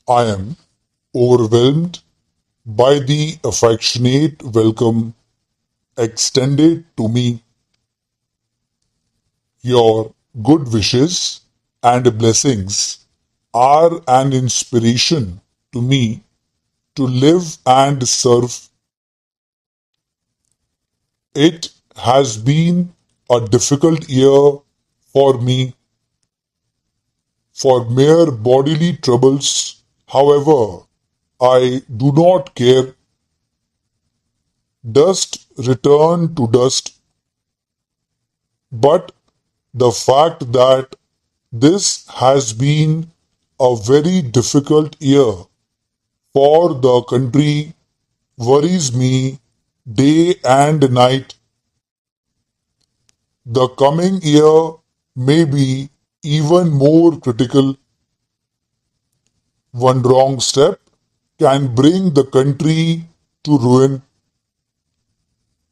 I am overwhelmed by the affectionate welcome extended to me. Your good wishes and blessings are an inspiration to me to live and serve. It has been a difficult year for me for mere bodily troubles. However, I do not care. Dust return to dust. But the fact that this has been a very difficult year for the country worries me day and night. The coming year may be even more critical. One wrong step can bring the country to ruin.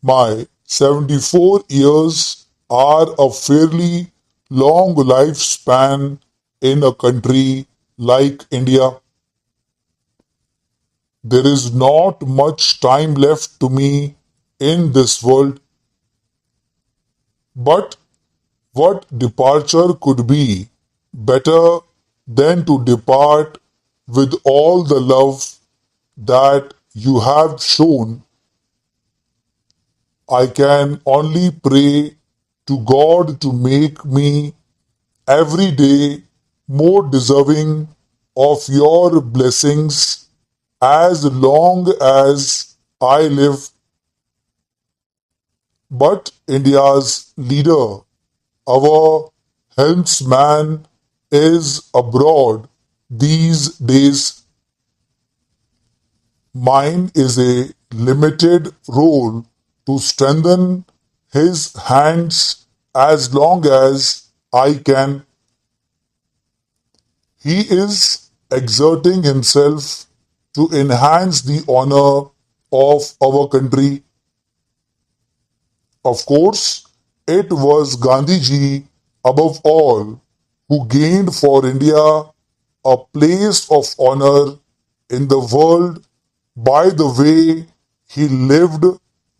My 74 years are a fairly long lifespan in a country like India. There is not much time left to me in this world, but what departure could be better than to depart with all the love that you have shown? I can only pray to God to make me every day more deserving of your blessings as long as I live. But India's leader, our helmsman, is abroad these days. Mine is a limited role to strengthen his hands as long as I can. He is exerting himself to enhance the honor of our country. Of course, it was Gandhiji above all who gained for India a place of honor in the world by the way he lived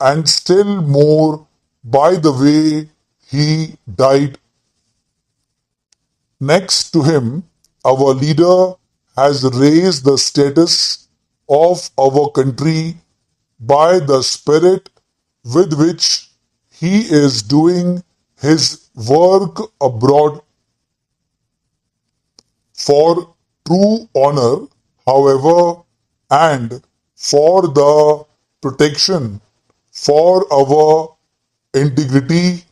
and still more by the way he died. Next to him, our leader has raised the status of our country by the spirit with which he is doing his work abroad. For true honor, however, and for the protection for our integrity,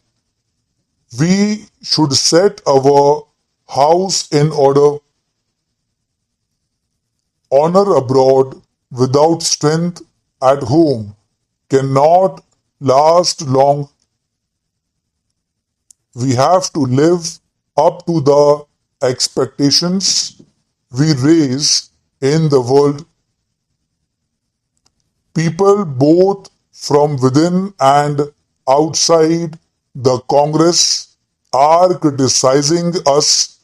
we should set our house in order. Honor abroad without strength at home cannot last long. We have to live up to the expectations we raise in the world. People both from within and outside the Congress are criticizing us.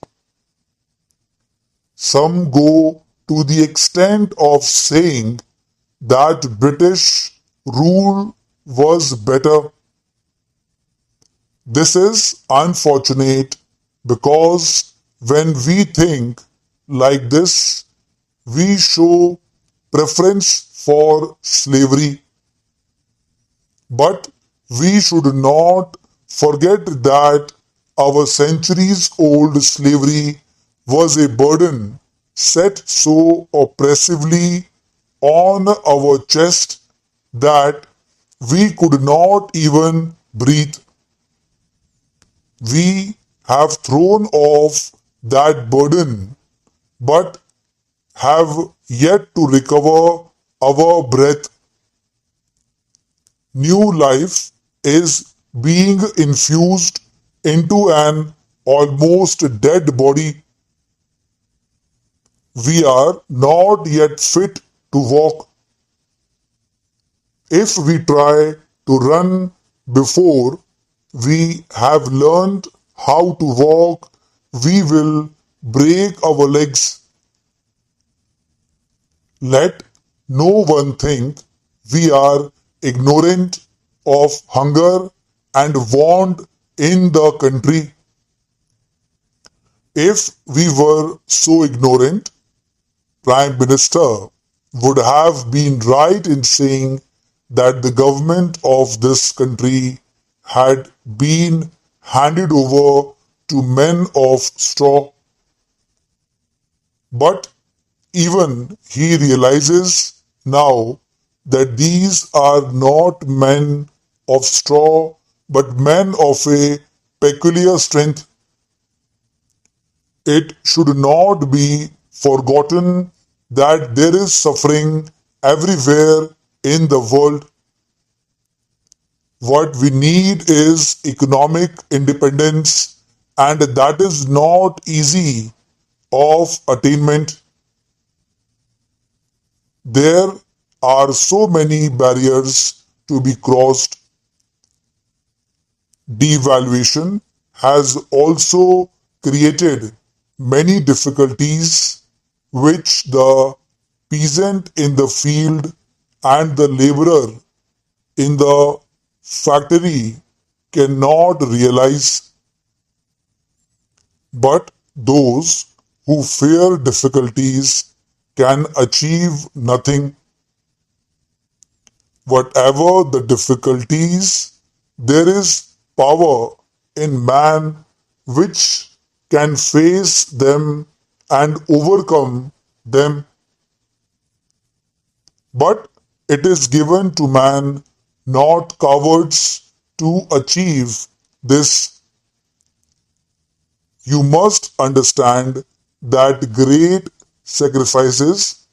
Some go to the extent of saying that British rule was better. This is unfortunate because when we think like this, we show preference for slavery. But we should not forget that our centuries old slavery was a burden set so oppressively on our chest that we could not even breathe. We have thrown off that burden but have yet to recover our breath. New life is being infused into an almost dead body. We are not yet fit to walk. If we try to run before we have learned how to walk, we will break our legs. Let no one think we are ignorant of hunger and want in the country. If we were so ignorant, Prime Minister would have been right in saying that the government of this country had been handed over to men of straw. But even he realizes now that these are not men of straw, but men of a peculiar strength. It should not be forgotten that there is suffering everywhere in the world. What we need is economic independence, and that is not easy of attainment. There are so many barriers to be crossed. Devaluation has also created many difficulties which the peasant in the field and the laborer in the factory cannot realize. But those who fear difficulties can achieve nothing. Whatever the difficulties, there is power in man which can face them and overcome them. But it is given to man, not cowards, to achieve this. You must understand that great sacrifices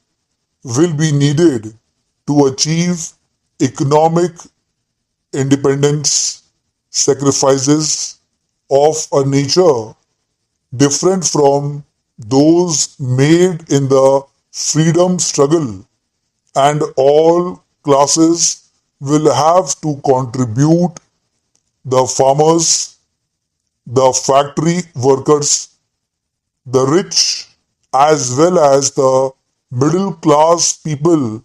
will be needed to achieve economic independence, sacrifices of a nature different from those made in the freedom struggle, and all classes will have to contribute: the farmers, the factory workers, the rich, as well as the middle class people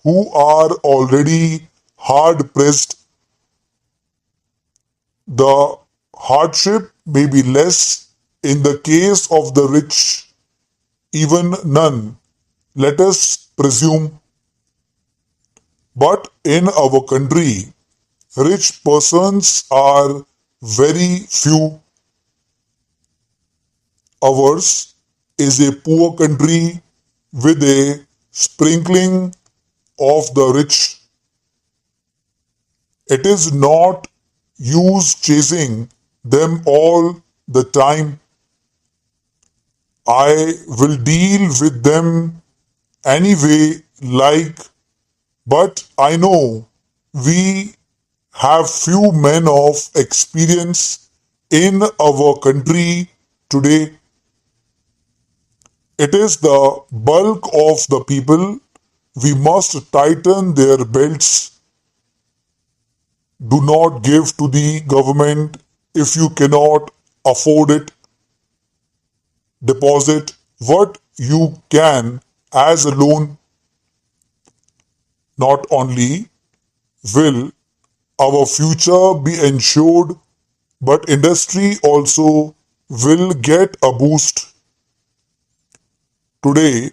who are already hard pressed. The hardship may be less in the case of the rich, even none, let us presume. But in our country, rich persons are very few. Ours is a poor country with a sprinkling of the rich. It is not use chasing them all the time. I will deal with them anyway, but I know we have few men of experience in our country today. It is the bulk of the people. We must tighten their belts. Do not give to the government if you cannot afford it. Deposit what you can as a loan. Not only will our future be ensured, but industry also will get a boost. Today,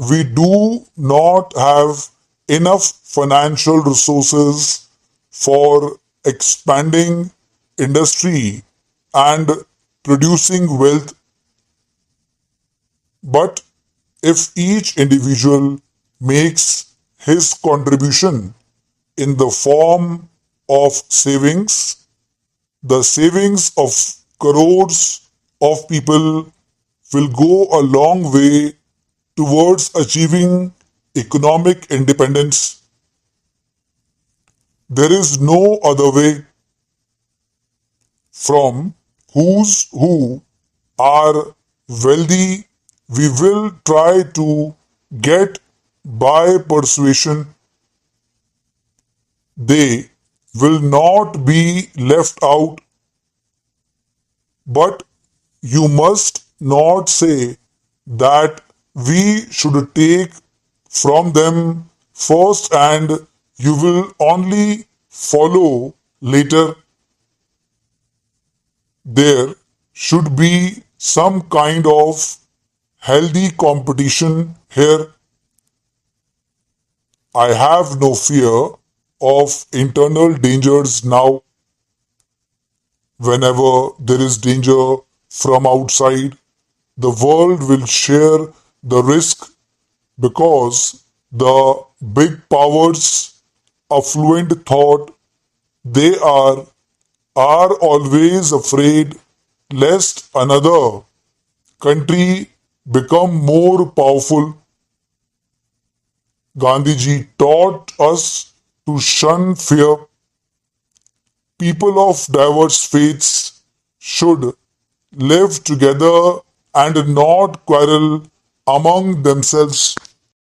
we do not have enough financial resources for expanding industry and producing wealth. But if each individual makes his contribution in the form of savings, the savings of crores of people will go a long way towards achieving economic independence. There is no other way. From who's who are wealthy, we will try to get by persuasion. They will not be left out. But you must not say that we should take from them first and you will only follow later. There should be some kind of healthy competition here. I have no fear of internal dangers now. Whenever there is danger from outside, the world will share the risk because the big powers, affluent thought, they are always afraid lest another country become more powerful. Gandhiji taught us to shun fear. People of diverse faiths should live together and not quarrel among themselves.